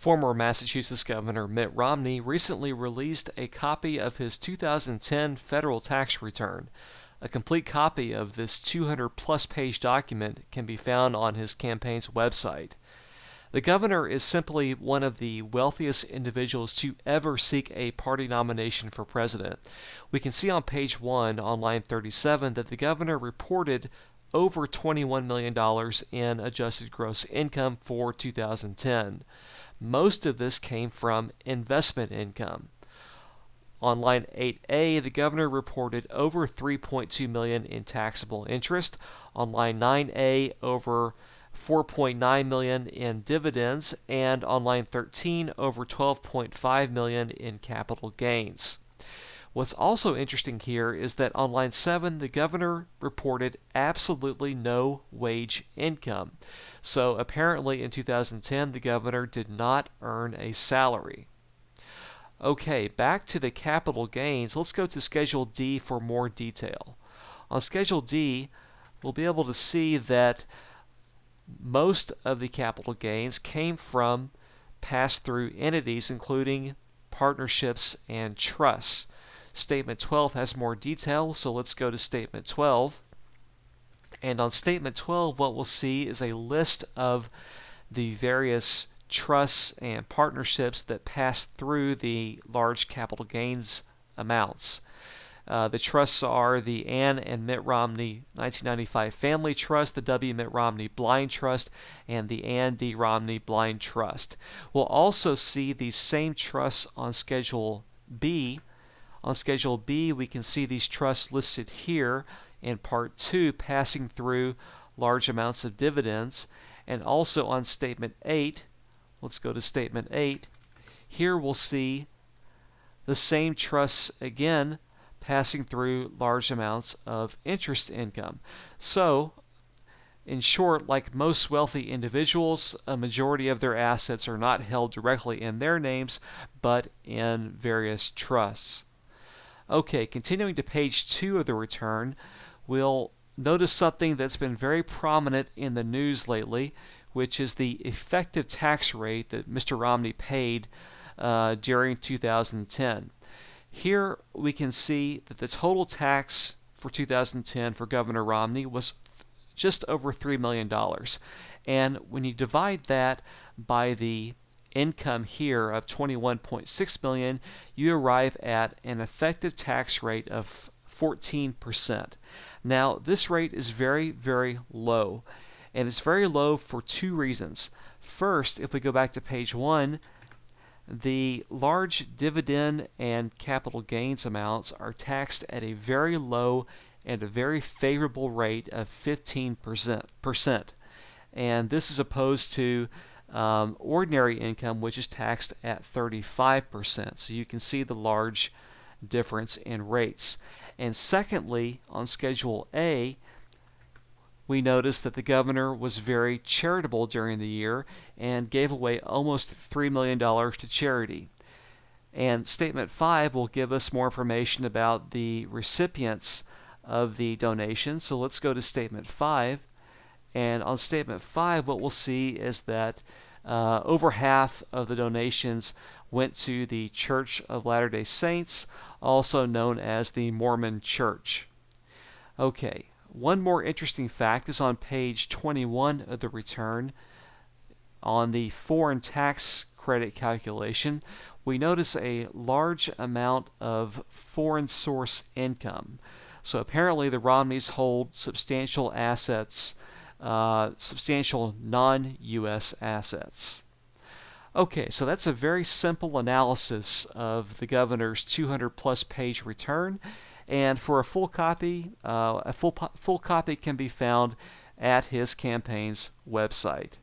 Former Massachusetts Governor Mitt Romney recently released a copy of his 2010 federal tax return. A complete copy of this 200-plus page document can be found on his campaign's website. The governor is simply one of the wealthiest individuals to ever seek a party nomination for president. We can see on page 1 on line 37 that the governor reported over $21 million in adjusted gross income for 2010. Most of this came from investment income. On line 8A, the governor reported over $3.2 million in taxable interest. On line 9A, over $4.9 million in dividends, and on line 13, over $12.5 million in capital gains. What's also interesting here is that on line 7, the governor reported absolutely no wage income. So apparently in 2010, the governor did not earn a salary. Okay, back to the capital gains. Let's go to Schedule D for more detail. On Schedule D, we'll be able to see that most of the capital gains came from pass-through entities, including partnerships and trusts. Statement 12 has more detail, so let's go to Statement 12. And on Statement 12, what we'll see is a list of the various trusts and partnerships that pass through the large capital gains amounts. The trusts are the Ann and Mitt Romney 1995 Family Trust, the W. Mitt Romney Blind Trust, and the Ann D. Romney Blind Trust. We'll also see these same trusts on Schedule B. On Schedule B, we can see these trusts listed here in Part 2 passing through large amounts of dividends. And also on Statement 8, let's go to Statement 8. Here we'll see the same trusts again passing through large amounts of interest income. So, in short, like most wealthy individuals, a majority of their assets are not held directly in their names, but in various trusts. Okay, continuing to page 2 of the return, we'll notice something that's been very prominent in the news lately, which is the effective tax rate that Mr. Romney paid during 2010. Here we can see that the total tax for 2010 for Governor Romney was just over $3 million. And when you divide that by the income here of $21.6 million, you arrive at an effective tax rate of 14%. Now, this rate is very, very low. And it's very low for two reasons. First, if we go back to page 1, the large dividend and capital gains amounts are taxed at a very low and a very favorable rate of 15%. And this is opposed to ordinary income, which is taxed at 35%. So you can see the large difference in rates. And secondly, on Schedule A, we noticed that the governor was very charitable during the year and gave away almost $3 million to charity. And Statement 5 will give us more information about the recipients of the donation. So let's go to Statement 5. And on Statement 5, what we'll see is that over half of the donations went to the Church of Latter-day Saints, also known as the Mormon Church. Okay. One more interesting fact is on page 21 of the return. On the foreign tax credit calculation, we notice a large amount of foreign source income. So apparently the Romneys hold substantial assets, substantial non-U.S. assets. Okay, so that's a very simple analysis of the governor's 200-plus page return. And for a full copy, full copy can be found at his campaign's website.